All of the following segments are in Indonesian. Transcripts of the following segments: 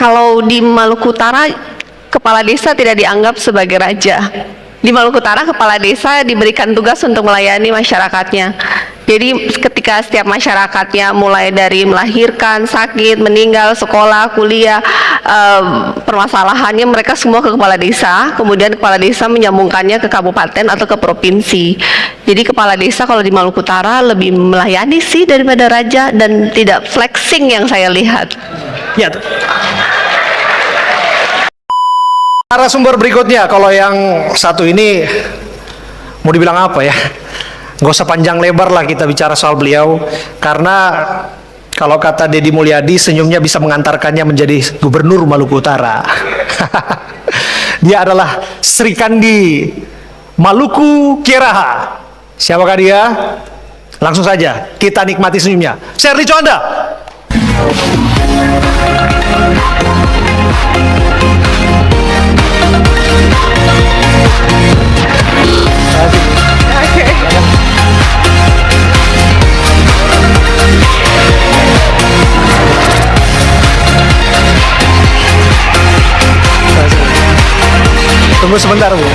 Kalau di Maluku Utara, kepala desa tidak dianggap sebagai raja. Di Maluku Utara, kepala desa diberikan tugas untuk melayani masyarakatnya. Jadi ketika setiap masyarakatnya mulai dari melahirkan, sakit, meninggal, sekolah, kuliah, permasalahannya mereka semua ke kepala desa, kemudian kepala desa menyambungkannya ke kabupaten atau ke provinsi. Jadi kepala desa kalau di Maluku Utara lebih melayani sih daripada raja, dan tidak flexing yang saya lihat. Ya. Narasumber berikutnya, kalau yang satu ini mau dibilang apa ya? Nggak usah panjang lebar lah kita bicara soal beliau, karena kalau kata Deddy Mulyadi, senyumnya bisa mengantarkannya menjadi gubernur Maluku Utara. Dia adalah Sri Kandi Maluku Kieraha. Siapakah dia? Langsung saja kita nikmati senyumnya. Sherly Coanda. Tunggu sebentar, Bu.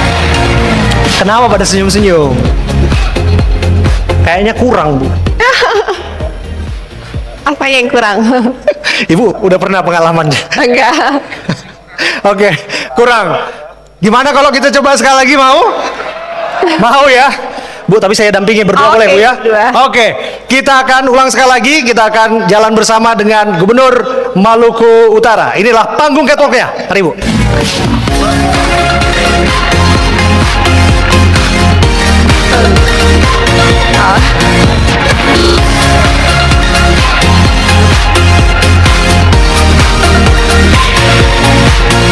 Kenapa pada senyum-senyum? Kayaknya kurang, Bu. Apa yang kurang? Ibu udah pernah pengalamannya? Enggak. Oke, kurang. Gimana kalau kita coba sekali lagi, mau? Mau ya? Bu, tapi saya dampingi berdua, boleh, Bu ya? Berdua. Oke, kita akan ulang sekali lagi. Kita akan jalan bersama dengan Gubernur Maluku Utara. Inilah panggung catwalk-nya. Mari, Bu.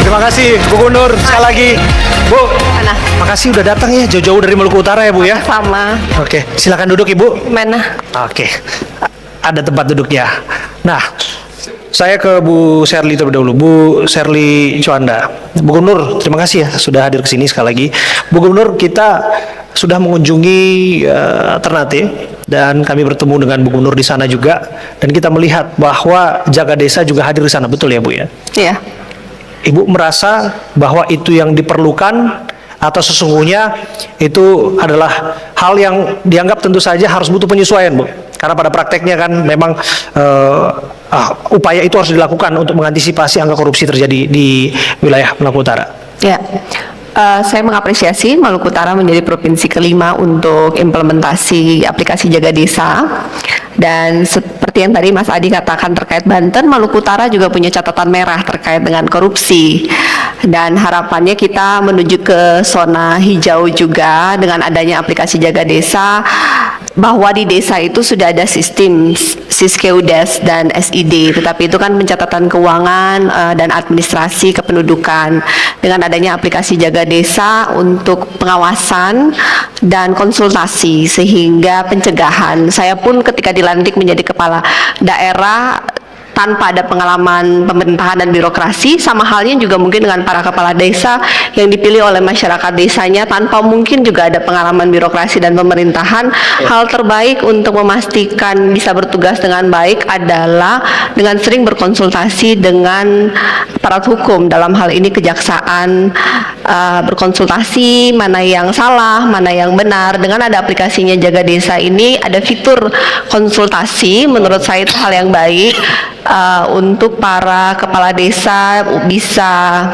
Terima kasih Bu Gubernur, sekali lagi Bu. Mana? Makasih udah datang ya, jauh-jauh dari Maluku Utara ya, Bu ya. Sama. Oke, silakan duduk Ibu. Mana? Oke, ada tempat duduknya. Nah, saya ke Bu Sherly terlebih dahulu. Bu Sherly Coanda. Bu Gubernur, terima kasih ya sudah hadir ke sini sekali lagi. Bu Gubernur, kita sudah mengunjungi Ternate dan kami bertemu dengan Bu Gubernur di sana juga, dan kita melihat bahwa jaga desa juga hadir di sana, betul ya Bu ya? Iya. Ibu merasa bahwa itu yang diperlukan, atau sesungguhnya itu adalah hal yang dianggap tentu saja harus butuh penyesuaian, Bu? Karena pada prakteknya kan memang upaya itu harus dilakukan untuk mengantisipasi angka korupsi terjadi di wilayah Maluku Utara. Ya. Saya mengapresiasi Maluku Utara menjadi provinsi kelima untuk implementasi aplikasi jaga desa, dan seperti yang tadi Mas Adi katakan terkait Banten, Maluku Utara juga punya catatan merah terkait dengan korupsi, dan harapannya kita menuju ke zona hijau juga dengan adanya aplikasi jaga desa, bahwa di desa itu sudah ada sistem Siskeudes dan SID, tetapi itu kan pencatatan keuangan dan administrasi kependudukan. Dengan adanya aplikasi jaga desa untuk pengawasan dan konsultasi sehingga pencegahan. Saya pun ketika dilantik menjadi kepala daerah tanpa ada pengalaman pemerintahan dan birokrasi, sama halnya juga mungkin dengan para kepala desa yang dipilih oleh masyarakat desanya tanpa mungkin juga ada pengalaman birokrasi dan pemerintahan. Hal terbaik untuk memastikan bisa bertugas dengan baik adalah dengan sering berkonsultasi dengan aparat hukum, dalam hal ini kejaksaan, berkonsultasi mana yang salah, mana yang benar. Dengan ada aplikasinya jaga desa ini, ada fitur konsultasi, menurut saya itu hal yang baik untuk para kepala desa bisa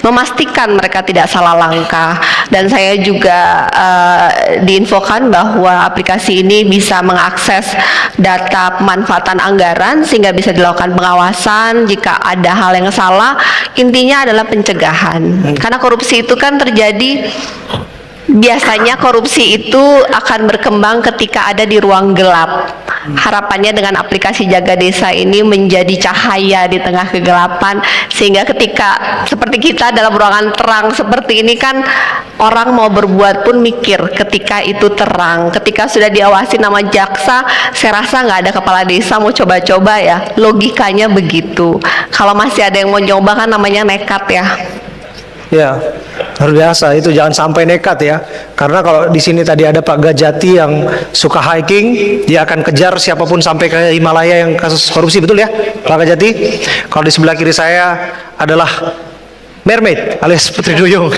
memastikan mereka tidak salah langkah. Dan saya juga diinfokan bahwa aplikasi ini bisa mengakses data pemanfaatan anggaran sehingga bisa dilakukan pengawasan jika ada hal yang salah. Intinya adalah pencegahan, karena korupsi itu kan terjadi, biasanya korupsi itu akan berkembang ketika ada di ruang gelap. Harapannya dengan aplikasi jaga desa ini menjadi cahaya di tengah kegelapan, sehingga ketika seperti kita dalam ruangan terang seperti ini kan, orang mau berbuat pun mikir ketika itu terang. Ketika sudah diawasi nama jaksa, saya rasa nggak ada kepala desa mau coba-coba ya, logikanya begitu. Kalau masih ada yang mau nyoba kan namanya nekat ya. Ya, Luar biasa, itu jangan sampai nekat ya. Karena kalau di sini tadi ada Pak Gajati yang suka hiking, dia akan kejar siapapun sampai ke Himalaya yang kasus korupsi, betul ya Pak Gajati? Kalau di sebelah kiri saya adalah Mermaid alias Putri Duyung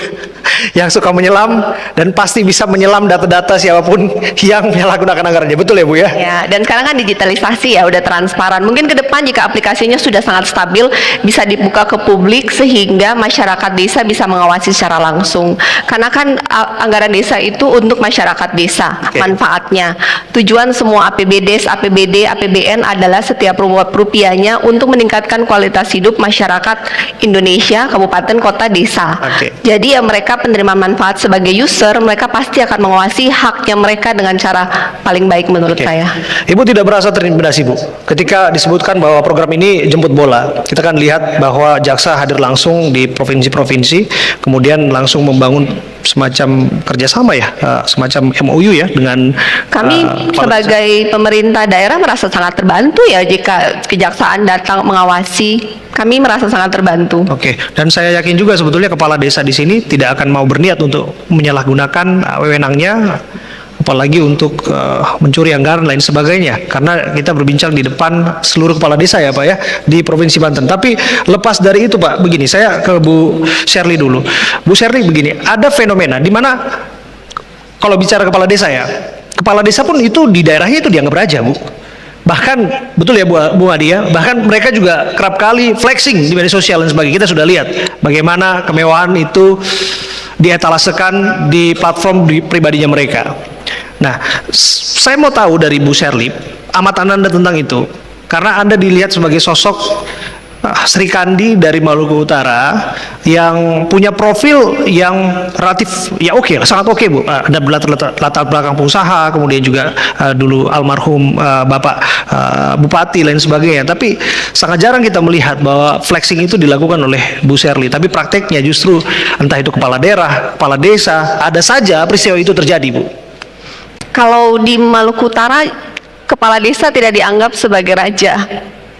yang suka menyelam dan pasti bisa menyelam data-data siapapun yang menyalahgunakan anggarannya, betul ya Bu ya? Ya, dan sekarang kan digitalisasi ya, udah transparan. Mungkin ke depan jika aplikasinya sudah sangat stabil, bisa dibuka ke publik sehingga masyarakat desa bisa mengawasi secara langsung. Karena kan anggaran desa itu untuk masyarakat desa, manfaatnya. Tujuan semua APBD, APBN adalah setiap rupiahnya untuk meningkatkan kualitas hidup masyarakat Indonesia, kabupaten, kota, desa. Jadi ya mereka penerima manfaat sebagai user, mereka pasti akan mengawasi haknya mereka dengan cara paling baik menurut saya. Ibu tidak merasa terintimidasi Bu ketika disebutkan bahwa program ini jemput bola? Kita kan lihat bahwa jaksa hadir langsung di provinsi-provinsi, kemudian langsung membangun semacam kerjasama ya, semacam MOU ya dengan kami sebagai pemerintah daerah merasa sangat terbantu ya jika kejaksaan datang mengawasi. Kami merasa sangat terbantu. Oke, dan saya yakin juga sebetulnya kepala desa di sini tidak akan mau berniat untuk menyalahgunakan wewenangnya, apalagi untuk mencuri anggaran lain sebagainya. Karena kita berbincang di depan seluruh kepala desa ya Pak ya di Provinsi Banten. Tapi lepas dari itu Pak, begini, saya ke Bu Sherly dulu. Bu Sherly, begini, ada fenomena di mana kalau bicara kepala desa ya, kepala desa pun itu di daerahnya itu dianggap raja Bu. Bahkan betul ya Bu Adia, bahkan mereka juga kerap kali flexing di media sosial dan sebagainya. Kita sudah lihat bagaimana kemewahan itu dietalasekan di platform pribadinya mereka. Nah, saya mau tahu dari Bu Sherly amatan Anda tentang itu, karena Anda dilihat sebagai sosok Sri Kandi dari Maluku Utara yang punya profil yang relatif ya oke, sangat oke Bu. Ada latar belakang pengusaha, kemudian juga dulu almarhum Bapak Bupati lain sebagainya. Tapi sangat jarang kita melihat bahwa flexing itu dilakukan oleh Bu Sherly. Tapi prakteknya justru entah itu kepala daerah, kepala desa, ada saja peristiwa itu terjadi Bu. Kalau di Maluku Utara, kepala desa tidak dianggap sebagai raja.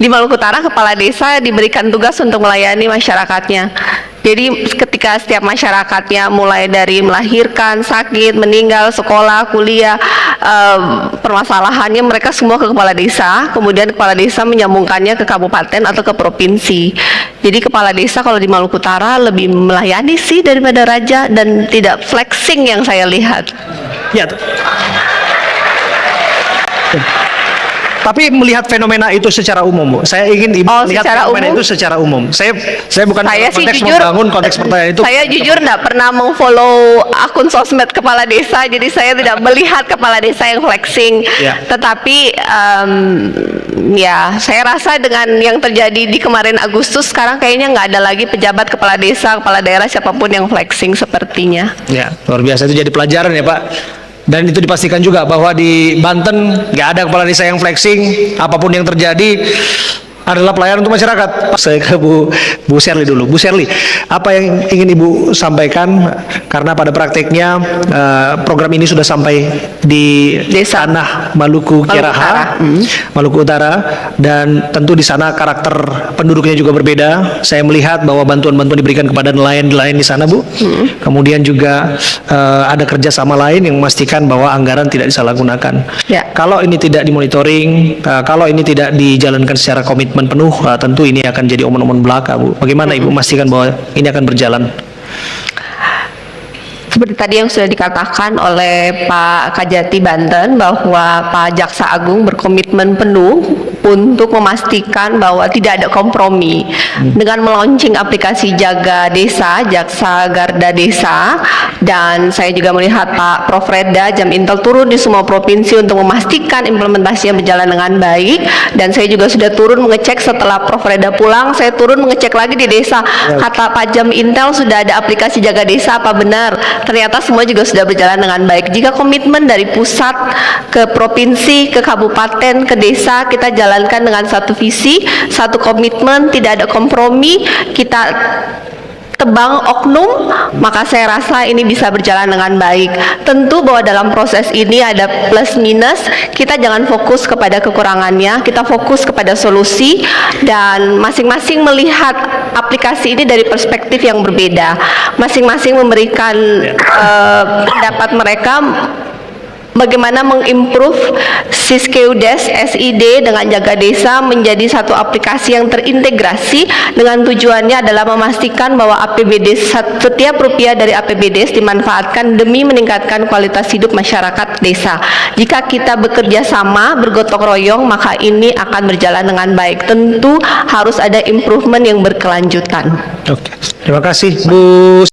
Di Maluku Utara, kepala desa diberikan tugas untuk melayani masyarakatnya. Jadi ketika setiap masyarakatnya mulai dari melahirkan, sakit, meninggal, sekolah, kuliah, permasalahannya mereka semua ke kepala desa, kemudian kepala desa menyambungkannya ke kabupaten atau ke provinsi. Jadi kepala desa kalau di Maluku Utara lebih melayani sih daripada raja dan tidak flexing yang saya lihat. Ya. Tapi melihat fenomena itu secara umum, Bu. Saya ingin Ibu melihat fenomena itu secara umum. Saya bukan konteks membangun konteks pertanyaan itu. Saya jujur tidak pernah mengfollow akun sosmed kepala desa, jadi saya tidak melihat kepala desa yang flexing. Ya. Tetapi ya saya rasa dengan yang terjadi di kemarin Agustus, sekarang kayaknya nggak ada lagi pejabat kepala desa, kepala daerah siapapun yang flexing sepertinya. Ya, luar biasa, itu jadi pelajaran ya Pak. Dan itu dipastikan juga bahwa di Banten nggak ada kepala desa yang flexing, apapun yang terjadi adalah pelayanan untuk masyarakat. Saya ke Bu Sherly dulu. Bu Sherly, apa yang ingin Ibu sampaikan? Karena pada prakteknya program ini sudah sampai di desa tanah Maluku Kiraha, Maluku Utara, dan tentu di sana karakter penduduknya juga berbeda. Saya melihat bahwa bantuan-bantuan diberikan kepada nelayan-nelayan di sana, Bu. Kemudian juga ada kerjasama lain yang memastikan bahwa anggaran tidak disalahgunakan. Ya. Kalau ini tidak dimonitoring, kalau ini tidak dijalankan secara komitmen penuh, tentu ini akan jadi omongan belaka, Bu. Bagaimana Ibu memastikan bahwa ini akan berjalan? Seperti tadi yang sudah dikatakan oleh Pak Kajati Banten bahwa Pak Jaksa Agung berkomitmen penuh untuk memastikan bahwa tidak ada kompromi dengan meluncing aplikasi Jaga Desa, Jaksa Garda Desa, dan saya juga melihat Pak Prof Reda Jam Intel turun di semua provinsi untuk memastikan implementasinya berjalan dengan baik. Dan saya juga sudah turun mengecek setelah Prof Reda pulang, saya turun mengecek lagi di desa. Kata Pak Jam Intel sudah ada aplikasi Jaga Desa, apa benar? Ternyata semua juga sudah berjalan dengan baik. Jika komitmen dari pusat ke provinsi, ke kabupaten, ke desa, kita jalankan dengan satu visi, satu komitmen, tidak ada kompromi, kita tebang oknum, maka saya rasa ini bisa berjalan dengan baik. Tentu bahwa dalam proses ini ada plus minus, kita jangan fokus kepada kekurangannya, kita fokus kepada solusi, dan masing-masing melihat aplikasi ini dari perspektif yang berbeda. Masing-masing memberikan pendapat mereka bagaimana mengimprove Siskeudes SID dengan Jaga Desa menjadi satu aplikasi yang terintegrasi dengan tujuannya adalah memastikan bahwa APBD setiap rupiah dari APBDes dimanfaatkan demi meningkatkan kualitas hidup masyarakat desa. Jika kita bekerja sama, bergotong royong, maka ini akan berjalan dengan baik. Tentu harus ada improvement yang berkelanjutan. Oke, terima kasih Bu